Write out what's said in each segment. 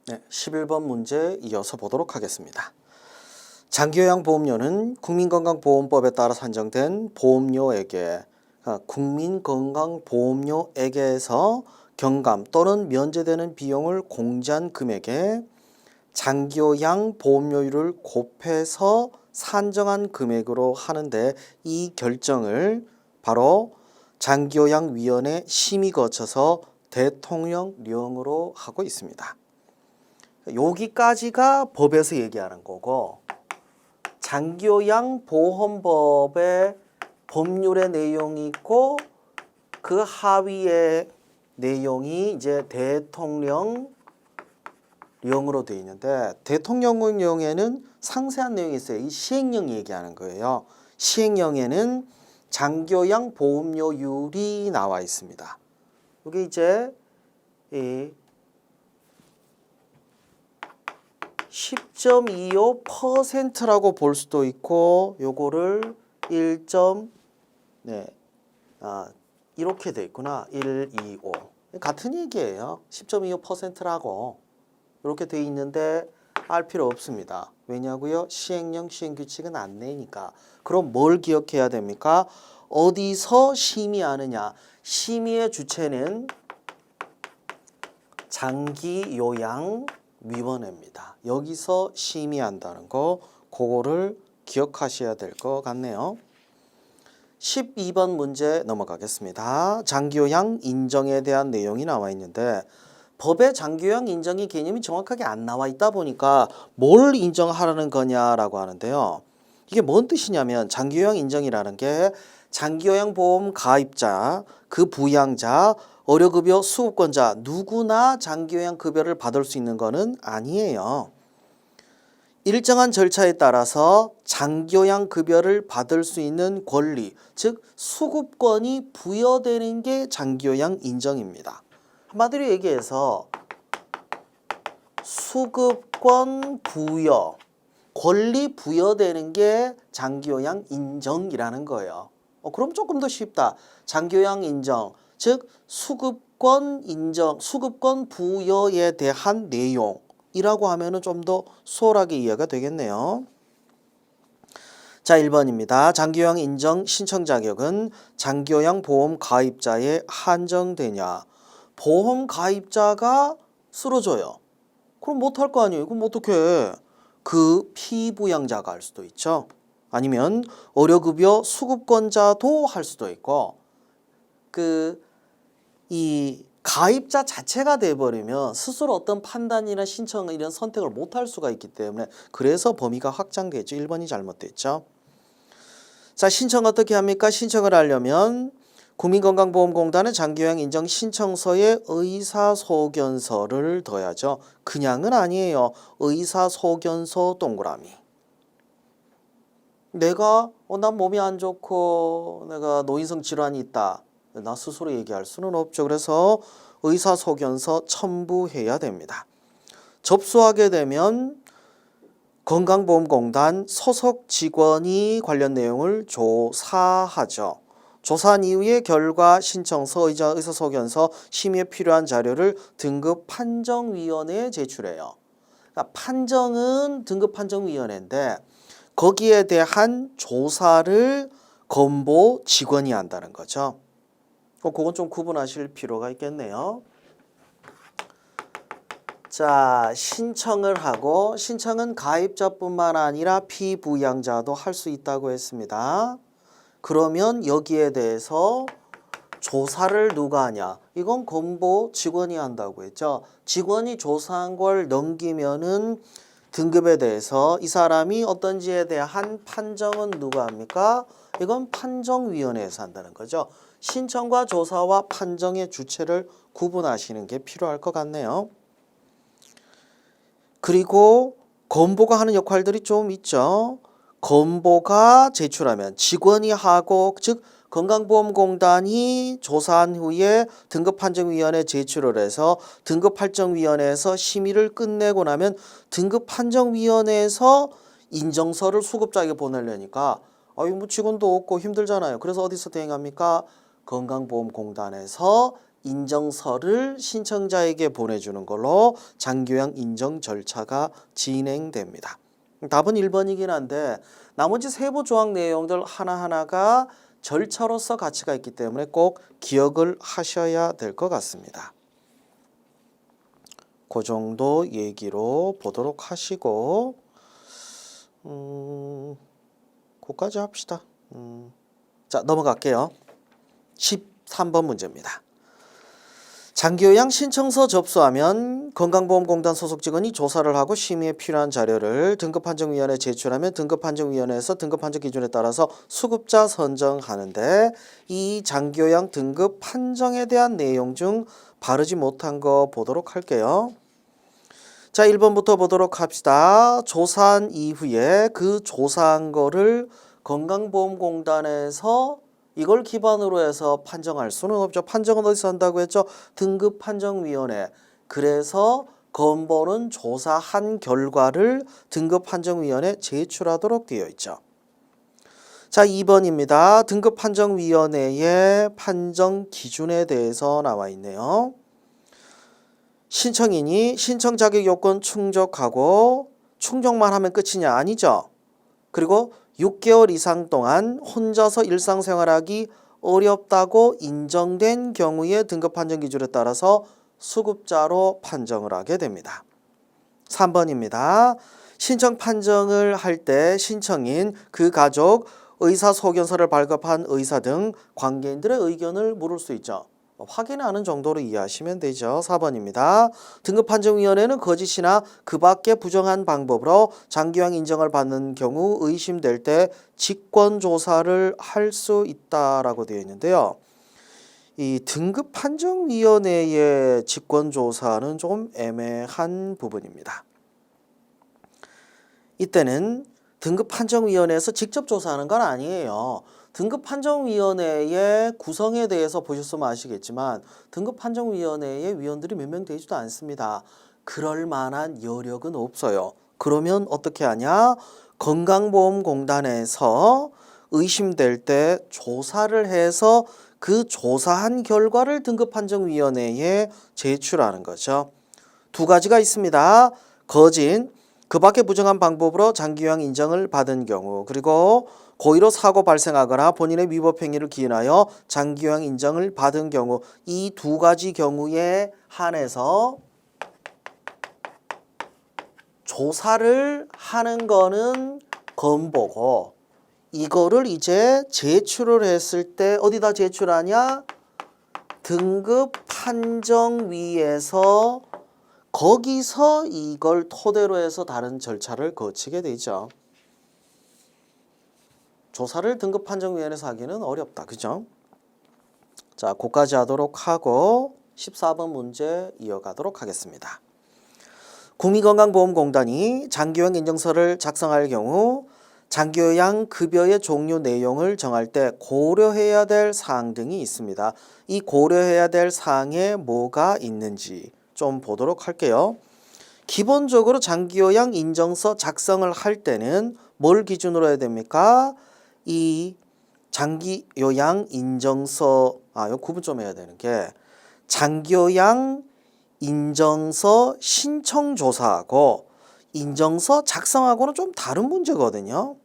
네, 11번 문제 이어서 보도록 하겠습니다. 장기요양보험료는 국민건강보험법에 따라 산정된 보험료액에 국민건강보험료액에서 경감 또는 면제되는 비용을 공제한 금액에 장기요양보험료율을 곱해서 산정한 금액으로 하는데 이 결정을 바로 장기요양위원회 심의 거쳐서 대통령령으로 하고 있습니다. 여기까지가 법에서 얘기하는 거고 장기요양보험법의 법률의 내용이 있고 그 하위의 내용이 이제 대통령령으로 되어 있는데 대통령령에는 상세한 내용이 있어요. 이 시행령 얘기하는 거예요. 시행령에는 장기요양보험료율이 나와 있습니다. 이게 이제 이 10.25%라고 볼 수도 있고 요거를 1. 이렇게 돼 있구나. 125. 같은 얘기예요. 10.25%라고 이렇게 돼 있는데 알 필요 없습니다. 왜냐고요? 시행령 시행규칙은 안 내니까. 그럼 뭘 기억해야 됩니까? 어디서 심의하느냐? 심의의 주체는 장기요양위원회입니다. 여기서 심의한다는 거 그거를 기억하셔야 될 것 같네요. 12번 문제 넘어가겠습니다. 장기요양 인정에 대한 내용이 나와 있는데 법에 장기요양 인정의 개념이 정확하게 안 나와 있다 보니까 뭘 인정하라는 거냐라고 하는데요. 이게 뭔 뜻이냐면 장기요양 인정이라는 게 장기요양보험 가입자, 그 부양자, 의료급여 수급권자 누구나 장기요양급여를 받을 수 있는 거는 아니에요. 일정한 절차에 따라서 장기요양급여를 받을 수 있는 권리, 즉 수급권이 부여되는 게 장기요양 인정입니다. 한마디로 얘기해서 수급권 부여, 권리 부여되는 게 장기요양 인정이라는 거예요. 그럼 조금 더 쉽다. 장기요양 인정, 즉 수급권 인정, 수급권 부여에 대한 내용이라고 하면은 좀 더 수월하게 이해가 되겠네요. 자, 1번입니다. 장기요양 인정 신청 자격은 장기요양 보험 가입자에 한정되냐? 보험 가입자가 쓰러져요. 그럼 못할 거 아니에요. 그럼 어떡해? 그 피부양자가 할 수도 있죠. 아니면 의료급여 수급권자도 할 수도 있고 이 가입자 자체가 돼버리면 스스로 어떤 판단이나 신청 이런 선택을 못할 수가 있기 때문에 그래서 범위가 확장되죠. 1번이 잘못됐죠. 자, 신청 어떻게 합니까? 신청을 하려면 국민건강보험공단의 장기요양 인정 신청서에 의사소견서를 둬야죠. 그냥은 아니에요. 의사소견서 동그라미. 내가 난 몸이 안 좋고 내가 노인성 질환이 있다. 나 스스로 얘기할 수는 없죠. 그래서 의사소견서 첨부해야 됩니다. 접수하게 되면 건강보험공단 소속 직원이 관련 내용을 조사하죠. 조사한 이후에 결과 신청서, 의사소견서, 심의에 필요한 자료를 등급판정위원회에 제출해요. 그러니까 판정은 등급판정위원회인데 거기에 대한 조사를 건보 직원이 한다는 거죠. 그건 좀 구분하실 필요가 있겠네요. 자, 신청을 하고 신청은 가입자뿐만 아니라 피부양자도 할 수 있다고 했습니다. 그러면 여기에 대해서 조사를 누가 하냐? 이건 건보 직원이 한다고 했죠. 직원이 조사한 걸 넘기면은 등급에 대해서 이 사람이 어떤지에 대한 판정은 누가 합니까? 이건 판정위원회에서 한다는 거죠. 신청과 조사와 판정의 주체를 구분하시는 게 필요할 것 같네요. 그리고 건보가 하는 역할들이 좀 있죠. 건보가 제출하면 직원이 하고 즉 건강보험공단이 조사한 후에 등급판정위원회에 제출을 해서 등급판정위원회에서 심의를 끝내고 나면 등급판정위원회에서 인정서를 수급자에게 보내려니까 뭐 직원도 없고 힘들잖아요. 그래서 어디서 대행합니까? 건강보험공단에서 인정서를 신청자에게 보내주는 걸로 장기요양 인정 절차가 진행됩니다. 답은 1번이긴 한데 나머지 세부 조항 내용들 하나하나가 절차로서 가치가 있기 때문에 꼭 기억을 하셔야 될 것 같습니다. 그 정도 얘기로 보도록 하시고 그까지 합시다. 자, 넘어갈게요. 13번 문제입니다. 장기요양 신청서 접수하면 건강보험공단 소속 직원이 조사를 하고 심의에 필요한 자료를 등급판정위원회에 제출하면 등급판정위원회에서 등급판정 기준에 따라서 수급자 선정하는데 이 장기요양 등급 판정에 대한 내용 중 바르지 못한 거 보도록 할게요. 자, 1번부터 보도록 합시다. 조사한 이후에 그 조사한 거를 건강보험공단에서 이걸 기반으로 해서 판정할 수는 없죠. 판정은 어디서 한다고 했죠? 등급판정위원회. 그래서 건보는 조사한 결과를 등급판정위원회에 제출하도록 되어 있죠. 자, 2번입니다. 등급판정위원회의 판정 기준에 대해서 나와 있네요. 신청인이 신청 자격 요건 충족하고 충족만 하면 끝이냐? 아니죠. 그리고 6개월 이상 동안 혼자서 일상생활하기 어렵다고 인정된 경우에 등급판정 기준에 따라서 수급자로 판정을 하게 됩니다. 3번입니다. 신청 판정을 할 때 신청인, 그 가족, 의사소견서를 발급한 의사 등 관계인들의 의견을 물을 수 있죠. 확인하는 정도로 이해하시면 되죠. 4번입니다. 등급판정위원회는 거짓이나 그 밖의 부정한 방법으로 장기요양 인정을 받는 경우 의심될 때 직권조사를 할 수 있다라고 되어 있는데요. 이 등급판정위원회의 직권조사는 좀 애매한 부분입니다. 이때는 등급판정위원회에서 직접 조사하는 건 아니에요. 등급판정위원회의 구성에 대해서 보셨으면 아시겠지만 등급판정위원회의 위원들이 몇 명 되지도 않습니다. 그럴 만한 여력은 없어요. 그러면 어떻게 하냐? 건강보험공단에서 의심될 때 조사를 해서 그 조사한 결과를 등급판정위원회에 제출하는 거죠. 두 가지가 있습니다. 거진, 그 밖에 부정한 방법으로 장기요양 인정을 받은 경우, 그리고 고의로 사고 발생하거나 본인의 위법 행위를 기인하여 장기요양 인정을 받은 경우, 이 두 가지 경우에 한해서 조사를 하는 거는 건보고 이거를 이제 제출을 했을 때 어디다 제출하냐? 등급판정위에서 거기서 이걸 토대로 해서 다른 절차를 거치게 되죠. 조사를 등급판정위원회에서 하기는 어렵다. 그죠? 자, 그까지 하도록 하고 14번 문제 이어가도록 하겠습니다. 국민건강보험공단이 장기요양 인정서를 작성할 경우 장기요양 급여의 종류 내용을 정할 때 고려해야 될 사항 등이 있습니다. 이 고려해야 될 사항에 뭐가 있는지 좀 보도록 할게요. 기본적으로 장기요양 인정서 작성을 할 때는 뭘 기준으로 해야 됩니까? 이 장기요양 인정서, 이거 구분 좀 해야 되는 게 장기요양 인정서 신청조사하고 인정서 작성하고는 좀 다른 문제거든요.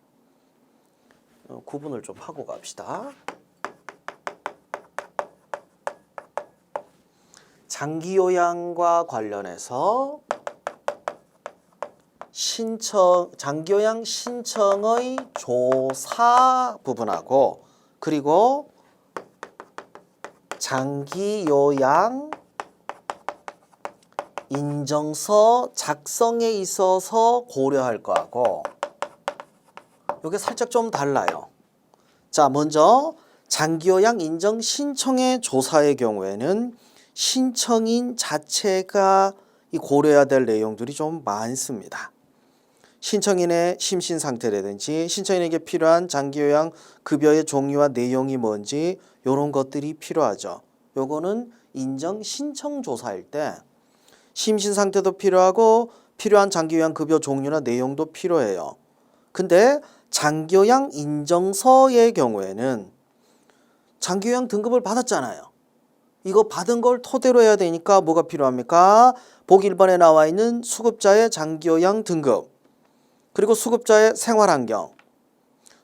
구분을 좀 하고 갑시다. 장기요양과 관련해서 장기요양 신청의 조사 부분하고 그리고 장기요양 인정서 작성에 있어서 고려할 거하고 이게 살짝 좀 달라요. 자, 먼저 장기요양 인정 신청의 조사의 경우에는 신청인 자체가 고려해야 될 내용들이 좀 많습니다. 신청인의 심신 상태라든지 신청인에게 필요한 장기요양 급여의 종류와 내용이 뭔지 이런 것들이 필요하죠. 요거는 인정 신청 조사일 때 심신 상태도 필요하고 필요한 장기요양 급여 종류나 내용도 필요해요. 근데 장기요양 인정서의 경우에는 장기요양 등급을 받았잖아요. 이거 받은 걸 토대로 해야 되니까 뭐가 필요합니까? 보기 1번에 나와 있는 수급자의 장기요양 등급, 그리고 수급자의 생활환경,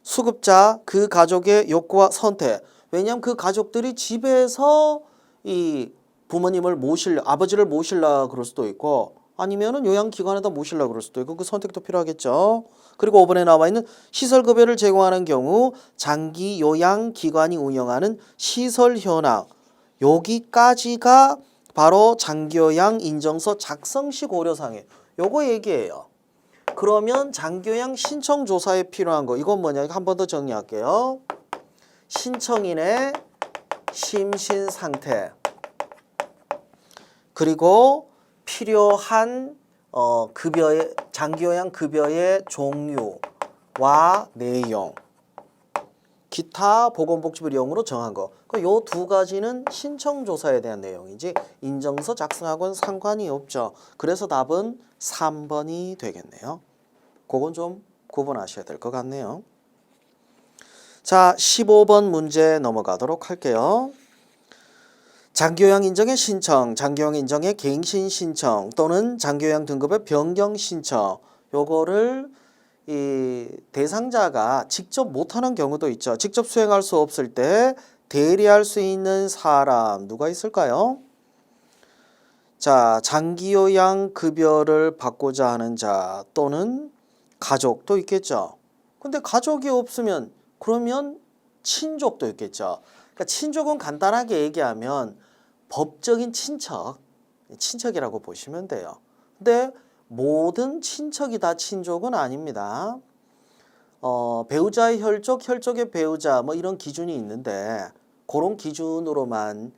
수급자 그 가족의 욕구와 선택. 왜냐하면 그 가족들이 집에서 이 부모님을 아버지를 모실라 그럴 수도 있고, 아니면은 요양기관에다 모실라 그럴 수도 있고, 그 선택도 필요하겠죠. 그리고 5번에 나와 있는 시설급여를 제공하는 경우 장기 요양기관이 운영하는 시설 현황. 여기까지가 바로 장기요양 인정서 작성 시 고려사항이에요. 요거 얘기해요. 그러면 장기요양 신청조사에 필요한 거, 이건 뭐냐? 한 번 더 정리할게요. 신청인의 심신 상태, 그리고 필요한 급여의 장기요양 급여의 종류와 내용, 기타 보건복지부 내용으로 정한 거. 요 두 가지는 신청조사에 대한 내용이지 인정서 작성하고는 상관이 없죠. 그래서 답은 3번이 되겠네요. 그건 좀 구분하셔야 될 것 같네요. 자, 15번 문제 넘어가도록 할게요. 장기요양 인정의 신청, 장기요양 인정의 갱신 신청 또는 장기요양 등급의 변경 신청, 요거를 이 대상자가 직접 못하는 경우도 있죠. 직접 수행할 수 없을 때 대리할 수 있는 사람 누가 있을까요? 자, 장기요양 급여를 받고자 하는 자 또는 가족도 있겠죠. 근데 가족이 없으면 그러면 친족도 있겠죠. 그러니까 친족은 간단하게 얘기하면 법적인 친척이라고 보시면 돼요. 근데 모든 친척이 다 친족은 아닙니다. 배우자의 혈족의 배우자 뭐 이런 기준이 있는데 그런 기준으로만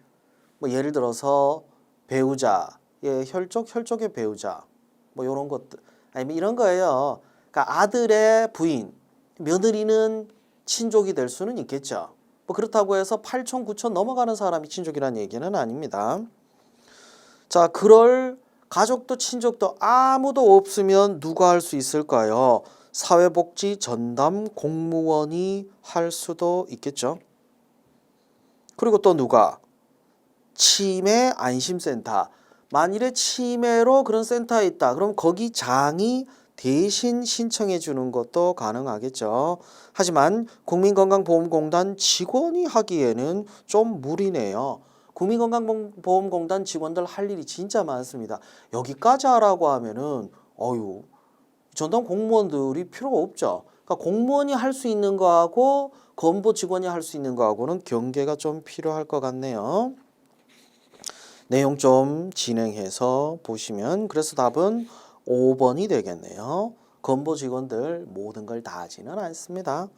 뭐 예를 들어서 배우자의 혈족의 배우자 뭐 이런 것들 아니면 이런 거예요. 그러니까 아들의 부인, 며느리는 친족이 될 수는 있겠죠. 뭐 그렇다고 해서 8촌, 9촌 넘어가는 사람이 친족이라는 얘기는 아닙니다. 자, 그럴 가족도 친족도 아무도 없으면 누가 할 수 있을까요? 사회복지 전담 공무원이 할 수도 있겠죠. 그리고 또 누가? 치매 안심센터. 만일에 치매로 그런 센터에 있다. 그럼 거기 장이 대신 신청해 주는 것도 가능하겠죠. 하지만 국민건강보험공단 직원이 하기에는 좀 무리네요. 국민건강보험공단 직원들 할 일이 진짜 많습니다. 여기까지 하라고 하면은 전담 공무원들이 필요가 없죠. 그러니까 공무원이 할 수 있는 거하고 건보 직원이 할 수 있는 거하고는 경계가 좀 필요할 것 같네요. 내용 좀 진행해서 보시면 그래서 답은 5번이 되겠네요. 건보 직원들 모든 걸 다 하지는 않습니다.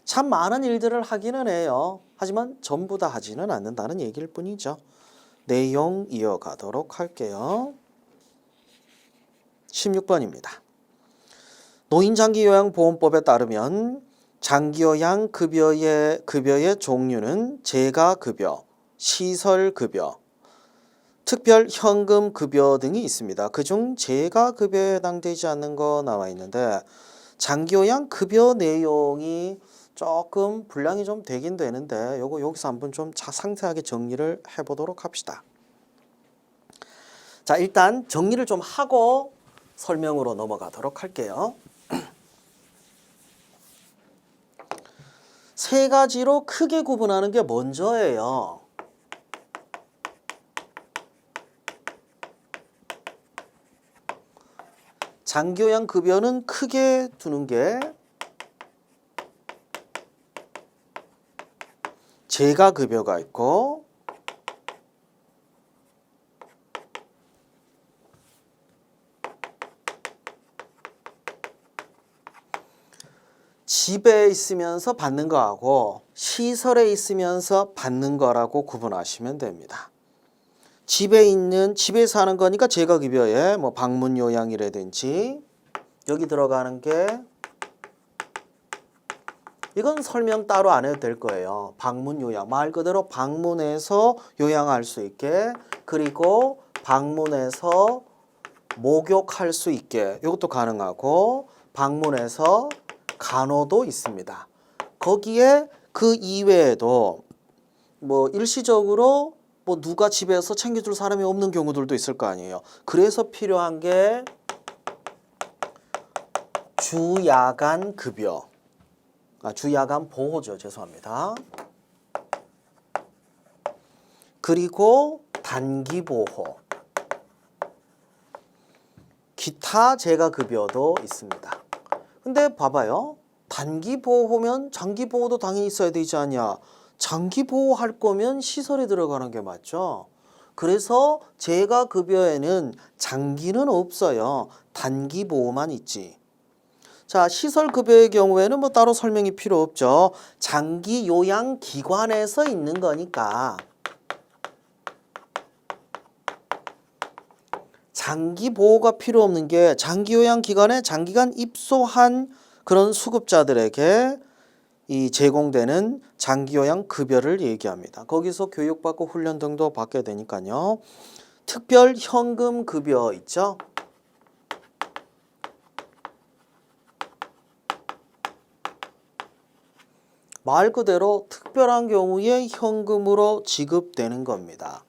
참 많은 일들을 하기는 해요. 하지만 전부 다 하지는 않는다는 얘기일 뿐이죠. 내용 이어가도록 할게요. 16번입니다. 노인장기요양보험법에 따르면 장기요양 급여의 종류는 재가급여, 시설급여, 특별 현금 급여 등이 있습니다. 그중 재가급여에 해당되지 않는 거 나와 있는데 장기요양 급여 내용이 조금 분량이 좀 되긴 되는데 요거 여기서 한번 좀 상세하게 정리를 해보도록 합시다. 자, 일단 정리를 좀 하고 설명으로 넘어가도록 할게요. 세 가지로 크게 구분하는 게 먼저예요. 장기요양 급여는 크게 두는 게 재가급여가 있고 집에 있으면서 받는 거하고 시설에 있으면서 받는 거라고 구분하시면 됩니다. 집에서 하는 거니까 재가급여에 뭐 방문 요양이라든지 여기 들어가는 게 이건 설명 따로 안 해도 될 거예요. 방문 요양 말 그대로 방문해서 요양할 수 있게 그리고 방문해서 목욕할 수 있게 이것도 가능하고 방문해서 간호도 있습니다. 거기에 그 이외에도 뭐 일시적으로 뭐 누가 집에서 챙겨줄 사람이 없는 경우들도 있을 거 아니에요. 그래서 필요한 게 주야간 급여, 주야간 보호죠. 죄송합니다. 그리고 단기 보호, 기타 재가 급여도 있습니다. 근데 봐봐요. 단기 보호면 장기 보호도 당연히 있어야 되지 않냐. 장기 보호할 거면 시설에 들어가는 게 맞죠. 그래서 재가 급여에는 장기는 없어요. 단기 보호만 있지. 자, 시설 급여의 경우에는 뭐 따로 설명이 필요 없죠. 장기 요양 기관에서 있는 거니까 장기 보호가 필요 없는 게 장기 요양 기관에 장기간 입소한 그런 수급자들에게 이 제공되는 장기 요양 급여를 얘기합니다. 거기서 교육받고 훈련 등도 받게 되니까요. 특별 현금 급여 있죠? 말 그대로 특별한 경우에 현금으로 지급되는 겁니다.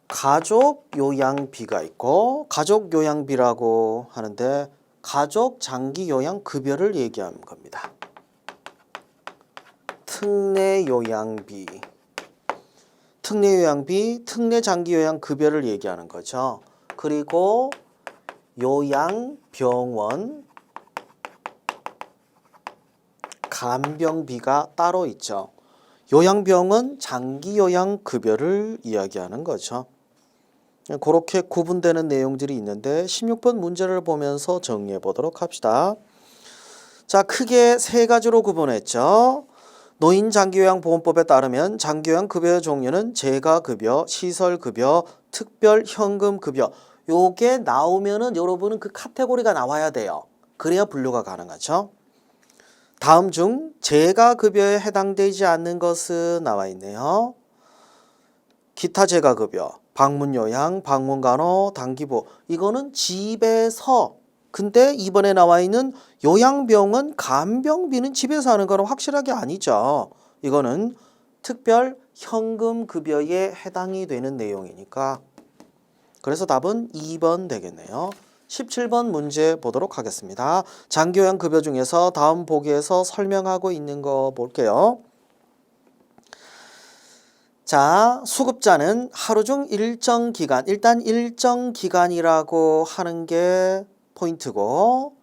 가족 요양비가 있고 가족 요양비라고 하는데 가족 장기 요양 급여를 얘기하는 겁니다. 특례 요양비, 특례 장기 요양 급여를 얘기하는 거죠. 그리고 요양병원 간병비가 따로 있죠. 요양병원 장기 요양 급여를 이야기하는 거죠. 그렇게 구분되는 내용들이 있는데 16번 문제를 보면서 정리해 보도록 합시다. 자, 크게 세 가지로 구분했죠. 노인장기요양보험법에 따르면 장기요양 급여의 종류는 재가급여, 시설급여, 특별현금급여. 요게 나오면은 여러분은 그 카테고리가 나와야 돼요. 그래야 분류가 가능하죠. 다음 중 재가급여에 해당되지 않는 것은 나와 있네요. 기타 재가급여, 방문요양, 방문간호, 단기보. 이거는 집에서. 근데 이번에 나와 있는 요양병원 간병비는 집에서 하는 거는 확실하게 아니죠. 이거는 특별 현금급여에 해당이 되는 내용이니까. 그래서 답은 2번 되겠네요. 17번 문제 보도록 하겠습니다. 장기요양 급여 중에서 다음 보기에서 설명하고 있는 거 볼게요. 자, 수급자는 하루 중 일정 기간, 일단 일정 기간이라고 하는 게 포인트고,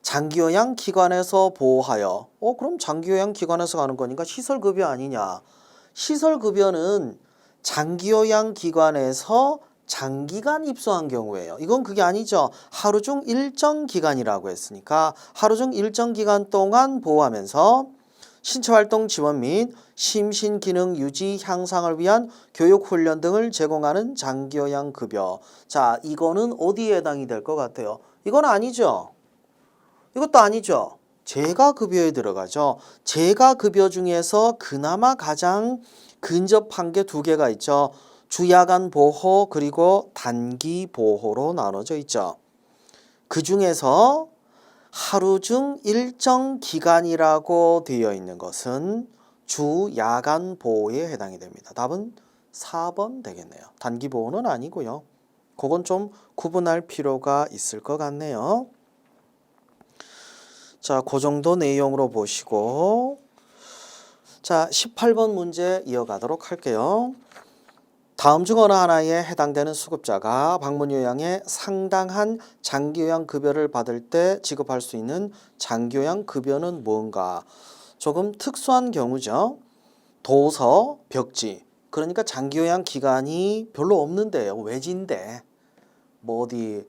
장기요양 기관에서 보호하여. 그럼 장기요양 기관에서 가는 거니까 시설급여 아니냐. 시설급여는 장기요양 기관에서 장기간 입소한 경우에요. 이건 그게 아니죠. 하루 중 일정 기간이라고 했으니까 하루 중 일정 기간 동안 보호하면서 신체활동 지원 및 심신기능 유지 향상을 위한 교육훈련 등을 제공하는 장기요양 급여. 자, 이거는 어디에 해당이 될 것 같아요? 이건 아니죠. 이것도 아니죠. 재가급여에 들어가죠. 재가급여 중에서 그나마 가장 근접한 게 두 개가 있죠. 주야간 보호 그리고 단기 보호로 나눠져 있죠. 그 중에서 하루 중 일정 기간이라고 되어 있는 것은 주야간 보호에 해당이 됩니다. 답은 4번 되겠네요. 단기 보호는 아니고요. 그건 좀 구분할 필요가 있을 것 같네요. 자, 그 정도 내용으로 보시고, 자, 18번 문제 이어가도록 할게요. 다음 중 어느 하나에 해당되는 수급자가 방문요양에 상당한 장기요양 급여를 받을 때 지급할 수 있는 장기요양 급여는 뭔가? 조금 특수한 경우죠. 도서, 벽지. 그러니까 장기요양 기간이 별로 없는데요. 외지인데. 뭐 어디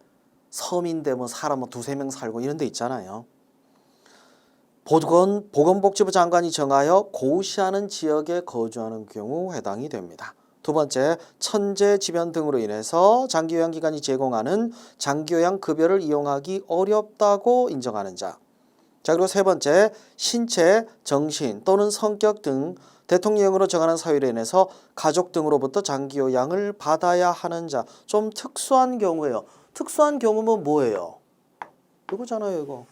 섬인데 뭐 사람 뭐 두세 명 살고 이런 데 있잖아요. 보건복지부 장관이 정하여 고시하는 지역에 거주하는 경우 해당이 됩니다. 두 번째, 천재지변 등으로 인해서 장기요양 기관이 제공하는 장기요양 급여를 이용하기 어렵다고 인정하는 자. 자, 그리고 세 번째, 신체, 정신 또는 성격 등 대통령령으로 정하는 사유로 인해서 가족 등으로부터 장기요양을 받아야 하는 자. 좀 특수한 경우예요. 특수한 경우면 뭐예요? 이거잖아요, 이거.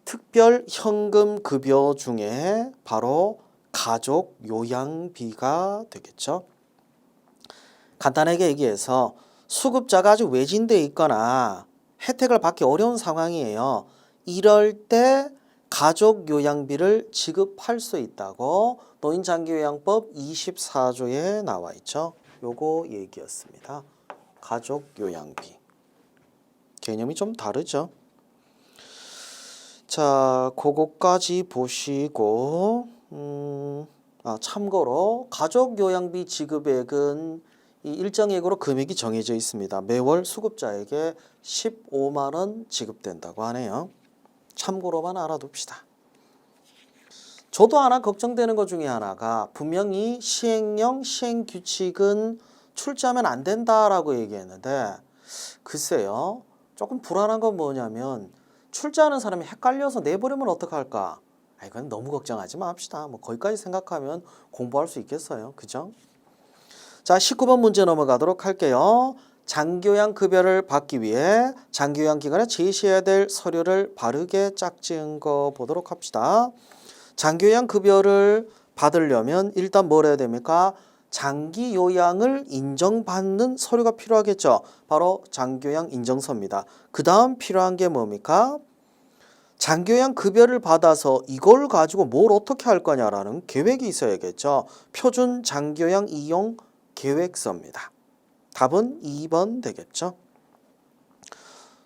특별 현금 급여 중에 바로 가족 요양비가 되겠죠. 간단하게 얘기해서 수급자가 아주 외진돼 있거나 혜택을 받기 어려운 상황이에요. 이럴 때 가족 요양비를 지급할 수 있다고 노인장기요양법 24조에 나와 있죠. 요거 얘기였습니다. 가족 요양비. 개념이 좀 다르죠. 자, 그거까지 보시고 참고로 가족 요양비 지급액은 이 일정액으로 금액이 정해져 있습니다. 매월 수급자에게 15만 원 지급된다고 하네요. 참고로만 알아둡시다. 저도 하나 걱정되는 것 중에 하나가 분명히 시행령 시행규칙은 출제하면 안 된다라고 얘기했는데 글쎄요. 조금 불안한 건 뭐냐면 출제하는 사람이 헷갈려서 내버리면 어떡할까? 이건 너무 걱정하지 맙시다. 뭐 거기까지 생각하면 공부할 수 있겠어요. 그죠? 자, 19번 문제 넘어가도록 할게요. 장교양 급여를 받기 위해 장교양 기관에 제시해야 될 서류를 바르게 짝지은 거 보도록 합시다. 장교양 급여를 받으려면 일단 뭘 해야 됩니까? 장기 요양을 인정받는 서류가 필요하겠죠. 바로 장교양 인정서입니다. 그 다음 필요한 게 뭡니까? 장교양 급여를 받아서 이걸 가지고 뭘 어떻게 할 거냐라는 계획이 있어야겠죠. 표준 장교양 이용 계획서입니다. 답은 2번 되겠죠.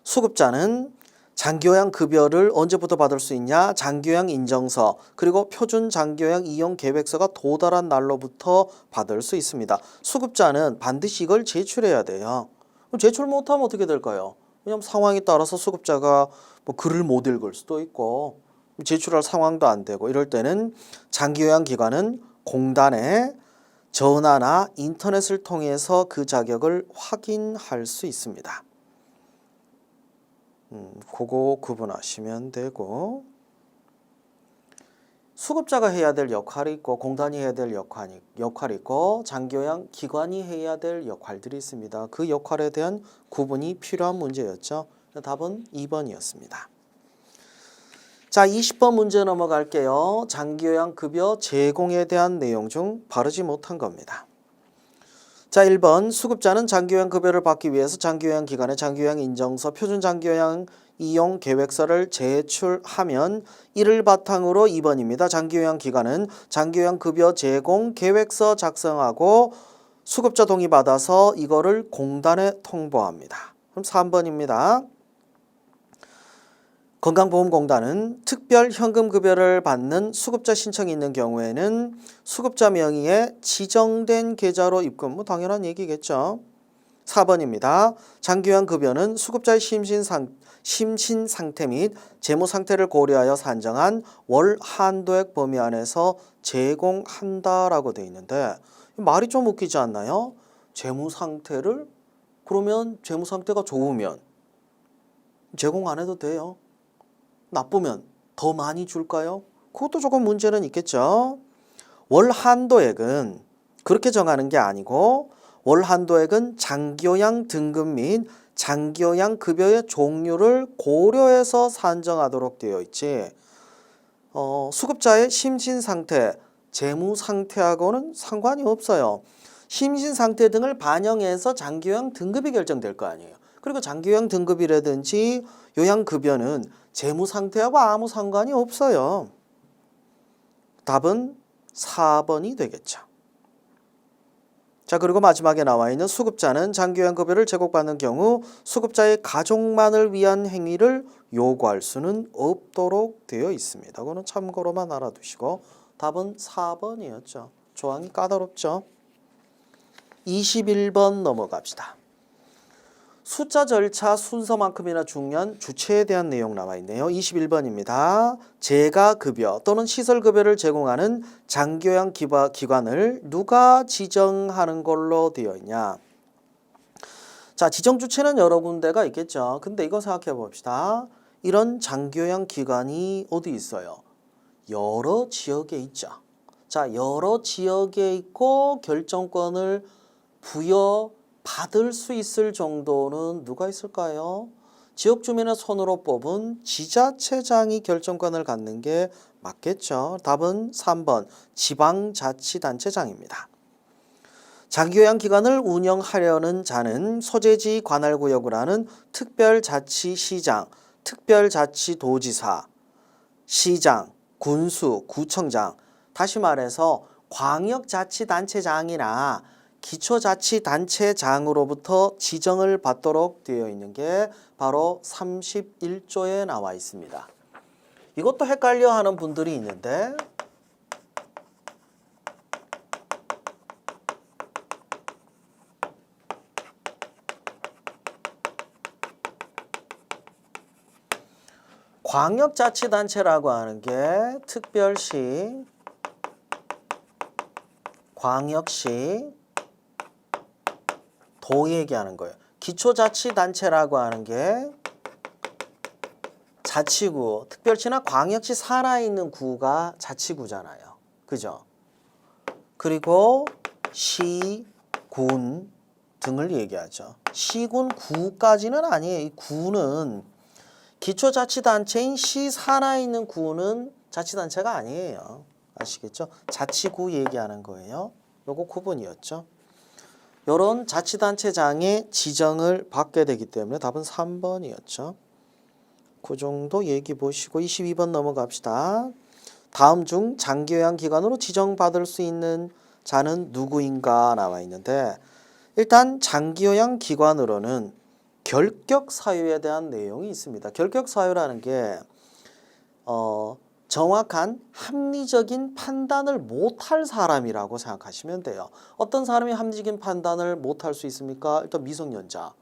수급자는 장교양 급여를 언제부터 받을 수 있냐? 장교양 인정서 그리고 표준 장교양 이용 계획서가 도달한 날로부터 받을 수 있습니다. 수급자는 반드시 이걸 제출해야 돼요. 그럼 제출 못하면 어떻게 될까요? 왜냐하면 상황에 따라서 수급자가 뭐 글을 못 읽을 수도 있고 제출할 상황도 안 되고 이럴 때는 장기요양 기관은 공단에 전화나 인터넷을 통해서 그 자격을 확인할 수 있습니다. 그거 구분하시면 되고 수급자가 해야 될 역할이 있고 공단이 해야 될 역할이 있고 장기요양 기관이 해야 될 역할들이 있습니다. 그 역할에 대한 구분이 필요한 문제였죠. 답은 2번이었습니다. 자, 20번 문제 넘어갈게요. 장기요양 급여 제공에 대한 내용 중 바르지 못한 겁니다. 자, 1번 수급자는 장기요양 급여를 받기 위해서 장기요양 기관에 장기요양 인정서, 표준 장기요양 이용 계획서를 제출하면 이를 바탕으로 2번입니다. 장기요양 기관은 장기요양 급여 제공 계획서 작성하고 수급자 동의 받아서 이거를 공단에 통보합니다. 그럼 3번입니다. 건강보험공단은 특별 현금급여를 받는 수급자 신청이 있는 경우에는 수급자 명의의 지정된 계좌로 입금, 뭐 당연한 얘기겠죠. 4번입니다. 장기요양 급여는 수급자의 심신 상태 및 재무 상태를 고려하여 산정한 월 한도액 범위 안에서 제공한다라고 되어 있는데 말이 좀 웃기지 않나요? 재무 상태를 그러면 재무 상태가 좋으면 제공 안 해도 돼요. 나쁘면 더 많이 줄까요? 그것도 조금 문제는 있겠죠. 월 한도액은 그렇게 정하는 게 아니고 월 한도액은 장기요양 등급 및 장기요양 급여의 종류를 고려해서 산정하도록 되어 있지 수급자의 심신 상태, 재무 상태하고는 상관이 없어요. 심신 상태 등을 반영해서 장기요양 등급이 결정될 거 아니에요. 그리고 장기요양 등급이라든지 요양급여는 재무 상태하고 아무 상관이 없어요. 답은 4번이 되겠죠. 자, 그리고 마지막에 나와 있는 수급자는 장기요양 급여를 제공받는 경우 수급자의 가족만을 위한 행위를 요구할 수는 없도록 되어 있습니다. 그거는 참고로만 알아두시고 답은 4번이었죠. 조항이 까다롭죠. 21번 넘어갑시다. 숫자 절차 순서만큼이나 중요한 주체에 대한 내용 나와 있네요. 21번입니다. 재가급여 또는 시설급여를 제공하는 장기요양 기관을 누가 지정하는 걸로 되어 있냐. 자, 지정 주체는 여러 군데가 있겠죠. 근데 이거 생각해 봅시다. 이런 장기요양 기관이 어디 있어요? 여러 지역에 있죠. 자, 여러 지역에 있고 결정권을 받을 수 있을 정도는 누가 있을까요? 지역 주민의 손으로 뽑은 지자체장이 결정권을 갖는 게 맞겠죠. 답은 3번 지방자치단체장입니다. 장기요양기관을 운영하려는 자는 소재지 관할구역을 하는 특별자치시장, 특별자치도지사, 시장, 군수, 구청장, 다시 말해서 광역자치단체장이나 기초자치단체장으로부터 지정을 받도록 되어 있는 게 바로 31조에 나와 있습니다. 이것도 헷갈려 하는 분들이 있는데 광역자치단체라고 하는 게 특별시, 광역시, 도 얘기하는 거예요. 기초자치단체라고 하는 게 자치구, 특별시나 광역시 살아있는 구가 자치구잖아요. 그죠? 그리고 시, 군 등을 얘기하죠. 시군, 구까지는 아니에요. 이 구는 기초자치단체인 시 살아있는 구는 자치단체가 아니에요. 아시겠죠? 자치구 얘기하는 거예요. 요거 구분이었죠. 요런 자치단체장의 지정을 받게 되기 때문에 답은 3번이었죠. 그 정도 얘기 보시고 22번 넘어갑시다. 다음 중 장기요양기관으로 지정받을 수 있는 자는 누구인가 나와 있는데 일단 장기요양기관으로는 결격사유에 대한 내용이 있습니다. 결격사유라는 게 정확한 합리적인 판단을 못할 사람이라고 생각하시면 돼요. 어떤 사람이 합리적인 판단을 못할 수 있습니까? 일단 미성년자.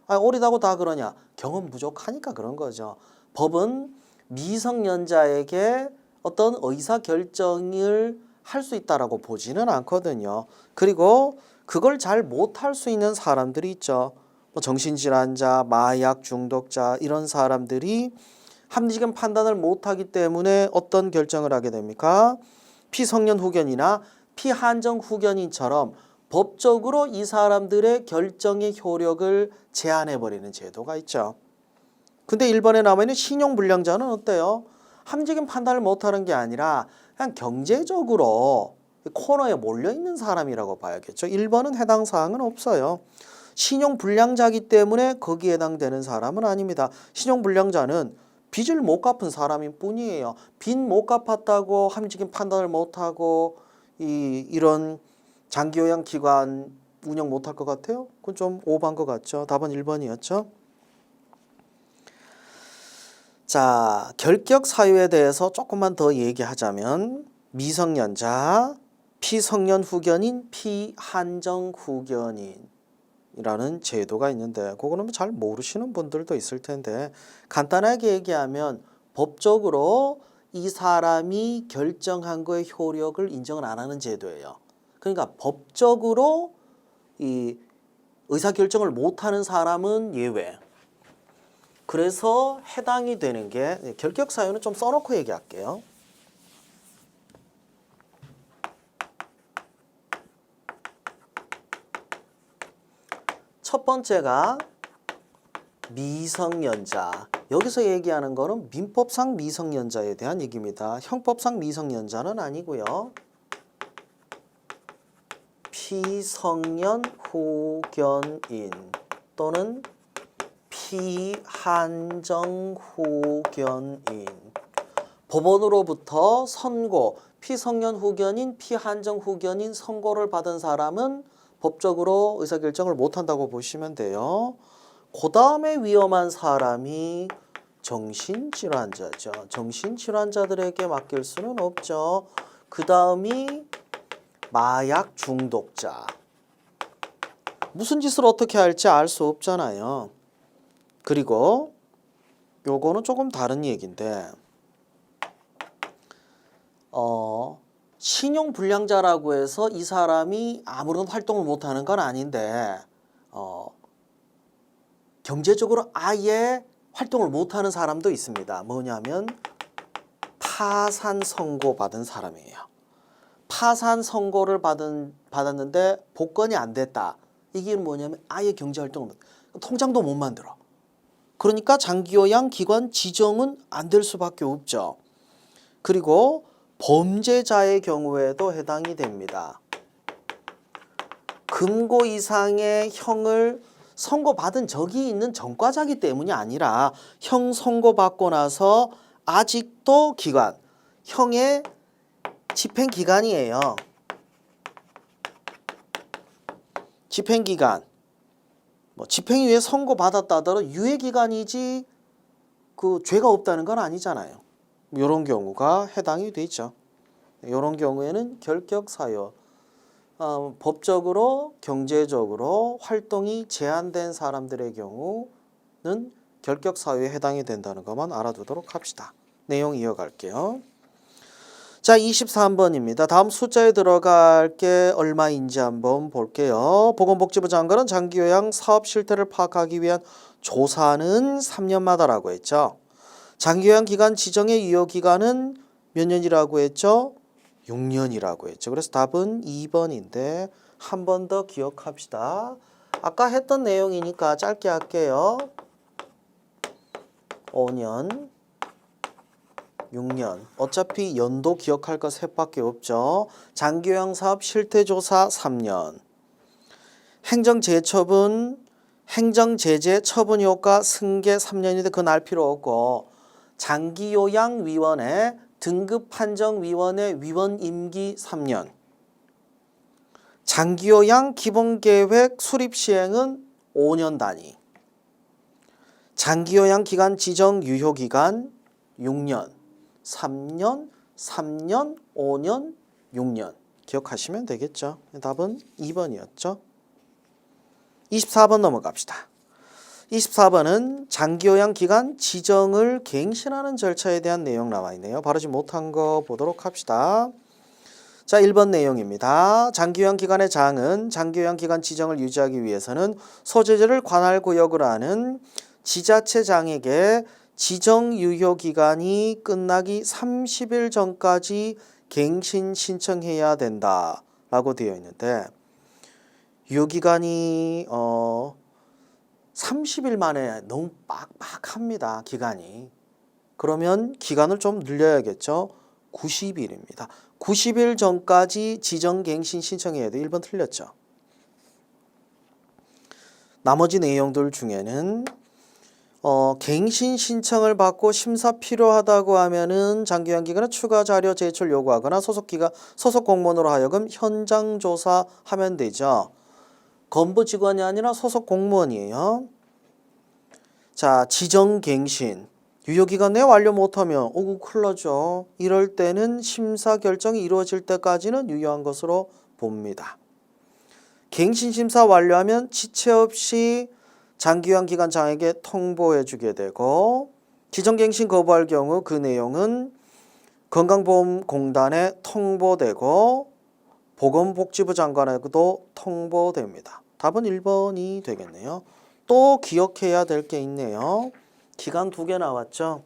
어리다고 다 그러냐? 경험 부족하니까 그런 거죠. 법은 미성년자에게 어떤 의사결정을 할 수 있다라고 보지는 않거든요. 그리고 그걸 잘 못할 수 있는 사람들이 있죠. 정신질환자, 마약 중독자 이런 사람들이 합리적인 판단을 못하기 때문에 어떤 결정을 하게 됩니까? 피성년 후견이나 피한정 후견인처럼 법적으로 이 사람들의 결정의 효력을 제한해버리는 제도가 있죠. 근데 1번에 남아있는 신용불량자는 어때요? 합리적인 판단을 못하는 게 아니라 그냥 경제적으로 코너에 몰려있는 사람이라고 봐야겠죠. 1번은 해당 사항은 없어요. 신용불량자이기 때문에 거기에 해당되는 사람은 아닙니다. 신용불량자는 빚을 못 갚은 사람일 뿐이에요. 빚 못 갚았다고 합리적인 판단을 못하고 이런 장기요양기관 운영 못할 것 같아요? 그건 좀 오버한 것 같죠. 답은 1번이었죠. 자, 결격 사유에 대해서 조금만 더 얘기하자면 미성년자, 피성년 후견인, 피한정 후견인 이라는 제도가 있는데 그거는 잘 모르시는 분들도 있을 텐데 간단하게 얘기하면 법적으로 이 사람이 결정한 거에 효력을 인정을 안 하는 제도예요. 그러니까 법적으로 이 의사결정을 못하는 사람은 예외. 그래서 해당이 되는 게 결격 사유는 좀 써놓고 얘기할게요. 첫 번째가 미성년자. 여기서 얘기하는 거는 민법상 미성년자에 대한 얘기입니다. 형법상 미성년자는 아니고요. 피성년 후견인 또는 피한정 후견인. 법원으로부터 선고, 피성년 후견인, 피한정 후견인 선고를 받은 사람은 법적으로 의사결정을 못한다고 보시면 돼요. 그 다음에 위험한 사람이 정신질환자죠. 정신질환자들에게 맡길 수는 없죠. 그 다음이 마약 중독자. 무슨 짓을 어떻게 할지 알 수 없잖아요. 그리고 요거는 조금 다른 얘기인데 신용불량자라고 해서 이 사람이 아무런 활동을 못하는 건 아닌데 경제적으로 아예 활동을 못하는 사람도 있습니다. 뭐냐면 파산 선고 받은 사람이에요. 파산 선고를 받았는데 복권이 안 됐다. 이게 뭐냐면 아예 경제활동을 못, 통장도 못 만들어. 그러니까 장기요양 기관 지정은 안 될 수밖에 없죠. 그리고 범죄자의 경우에도 해당이 됩니다. 금고 이상의 형을 선고받은 적이 있는 전과자이기 때문이 아니라 형 선고받고 나서 아직도 기간, 형의 집행기간이에요. 집행기간, 집행유예 선고받았다더라도 유예기간이지 그 죄가 없다는 건 아니잖아요. 이런 경우가 해당이 되죠. 이런 경우에는 결격사유, 법적으로 경제적으로 활동이 제한된 사람들의 경우는 결격사유에 해당이 된다는 것만 알아두도록 합시다. 내용 이어갈게요. 자, 23번입니다. 다음 숫자에 들어갈 게 얼마인지 한번 볼게요. 보건복지부 장관은 장기요양 사업 실태를 파악하기 위한 조사는 3년마다라고 했죠. 장기요양 기간 지정의 유효기간은 몇 년이라고 했죠? 6년이라고 했죠. 그래서 답은 2번인데 한 번 더 기억합시다. 아까 했던 내용이니까 짧게 할게요. 5년, 6년. 어차피 연도 기억할 것 셋밖에 없죠. 장기요양 사업 실태조사 3년. 행정제처분, 행정제재 처분 효과 승계 3년인데 그건 알 필요 없고 장기요양위원회 등급판정위원회 위원 임기 3년. 장기요양 기본계획 수립 시행은 5년 단위. 장기요양 기간 지정 유효기간 6년, 3년, 3년, 5년, 6년. 기억하시면 되겠죠. 답은 2번이었죠. 24번 넘어갑시다. 24번은 장기요양 기간 지정을 갱신하는 절차에 대한 내용 나와 있네요. 바르지 못한 거 보도록 합시다. 자, 1번 내용입니다. 장기요양 기간의 장은 장기요양 기간 지정을 유지하기 위해서는 소재지를 관할구역으로 하는 지자체장에게 지정 유효 기간이 끝나기 30일 전까지 갱신 신청해야 된다라고 되어 있는데 유효 기간이 30일 만에 너무 빡빡합니다. 기간이. 그러면 기간을 좀 늘려야겠죠. 90일입니다. 90일 전까지 지정갱신 신청해야 돼. 1번 틀렸죠. 나머지 내용들 중에는 갱신 신청을 받고 심사 필요하다고 하면은 장기요양 기간에 추가 자료 제출 요구하거나 소속 공무원으로 하여금 현장 조사하면 되죠. 건보직원이 아니라 소속 공무원이에요. 자, 지정갱신. 유효기간 내에 완료 못하면 큰일 나죠. 이럴 때는 심사 결정이 이루어질 때까지는 유효한 것으로 봅니다. 갱신심사 완료하면 지체 없이 장기요양 기관장에게 통보해 주게 되고 지정갱신 거부할 경우 그 내용은 건강보험공단에 통보되고 보건복지부 장관에게도 통보됩니다. 답은 1번이 되겠네요. 또 기억해야 될 게 있네요. 기간 2개 나왔죠.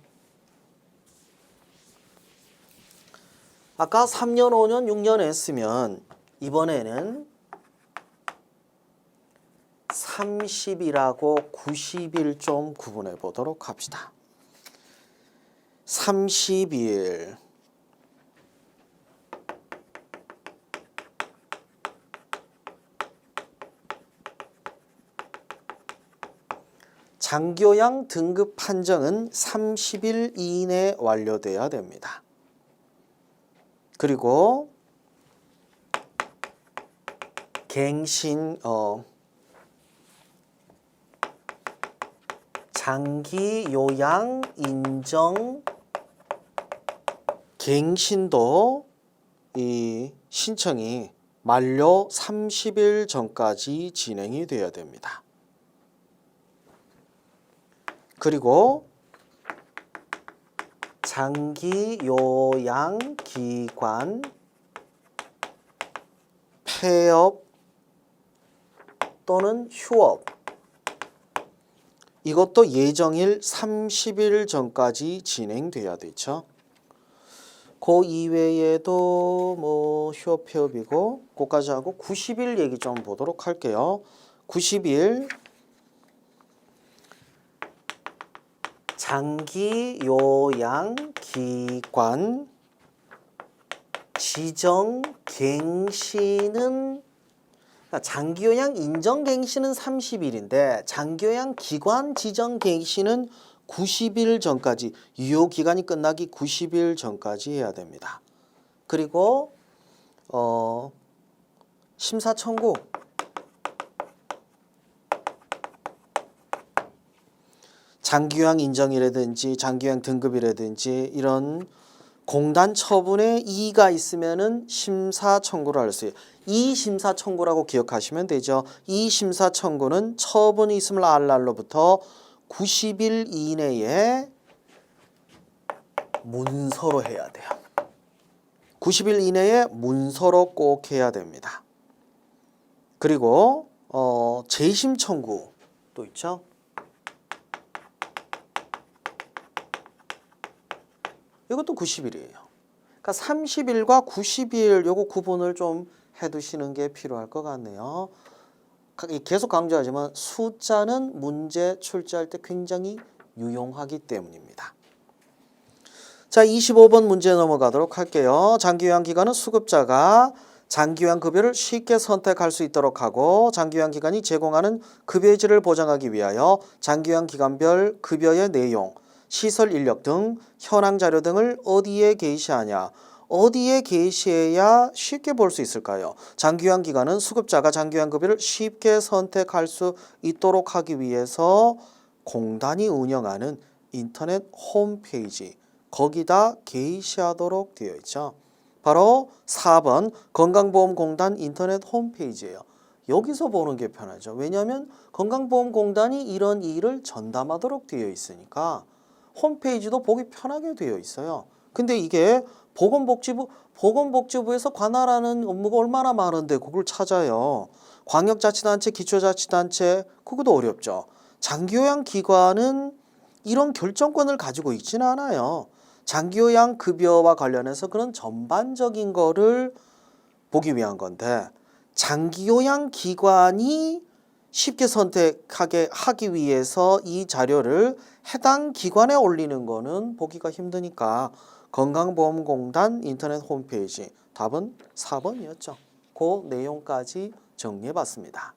아까 3년, 5년, 6년 했으면 이번에는 30일하고 90일 좀 구분해 보도록 합시다. 30일. 장기요양 등급 판정은 30일 이내에 완료돼야 됩니다. 그리고 갱신 장기요양 인정 갱신도 이 신청이 만료 30일 전까지 진행이 돼야 됩니다. 그리고 장기요양기관 폐업 또는 휴업 이것도 예정일 30일 전까지 진행돼야 되죠. 그 이외에도 뭐 휴업 폐업이고 그까지 하고 90일 얘기 좀 보도록 할게요. 90일 장기요양기관 지정갱신은 장기요양 인정갱신은 30일인데 장기요양 기관 지정갱신은 90일 전까지 유효기간이 끝나기 90일 전까지 해야 됩니다. 그리고 심사청구 장기요양 인정이라든지 장기요양 등급이라든지 이런 공단 처분에 이의가 있으면은 심사 청구를 할 수 있어요. 이 심사 청구라고 기억하시면 되죠. 이 심사 청구는 처분이 있음을 알 날로부터 90일 이내에 문서로 해야 돼요. 90일 이내에 문서로 꼭 해야 됩니다. 그리고 재심 청구 또 있죠. 이것도 90일이에요. 그러니까 30일과 90일 요거 구분을 좀 해두시는 게 필요할 것 같네요. 계속 강조하지만 숫자는 문제 출제할 때 굉장히 유용하기 때문입니다. 자, 25번 문제 넘어가도록 할게요. 장기요양 기간은 수급자가 장기요양 급여를 쉽게 선택할 수 있도록 하고 장기요양 기관이 제공하는 급여의 질을 보장하기 위하여 장기요양 기간별 급여의 내용, 시설 인력 등 현황 자료 등을 어디에 게시하냐? 어디에 게시해야 쉽게 볼 수 있을까요? 장기요양 기관은 수급자가 장기요양 급여를 쉽게 선택할 수 있도록 하기 위해서 공단이 운영하는 인터넷 홈페이지 거기다 게시하도록 되어 있죠. 바로 4번 건강보험공단 인터넷 홈페이지예요. 여기서 보는 게 편하죠. 왜냐하면 건강보험공단이 이런 일을 전담하도록 되어 있으니까 홈페이지도 보기 편하게 되어 있어요. 근데 이게 보건복지부에서 관할하는 업무가 얼마나 많은데 그걸 찾아요. 광역자치단체, 기초자치단체 그것도 어렵죠. 장기요양 기관은 이런 결정권을 가지고 있지는 않아요. 장기요양 급여와 관련해서 그런 전반적인 거를 보기 위한 건데 장기요양 기관이 쉽게 선택하게 하기 위해서 이 자료를 해당 기관에 올리는 거는 보기가 힘드니까 건강보험공단 인터넷 홈페이지 답은 4번이었죠. 그 내용까지 정리해 봤습니다.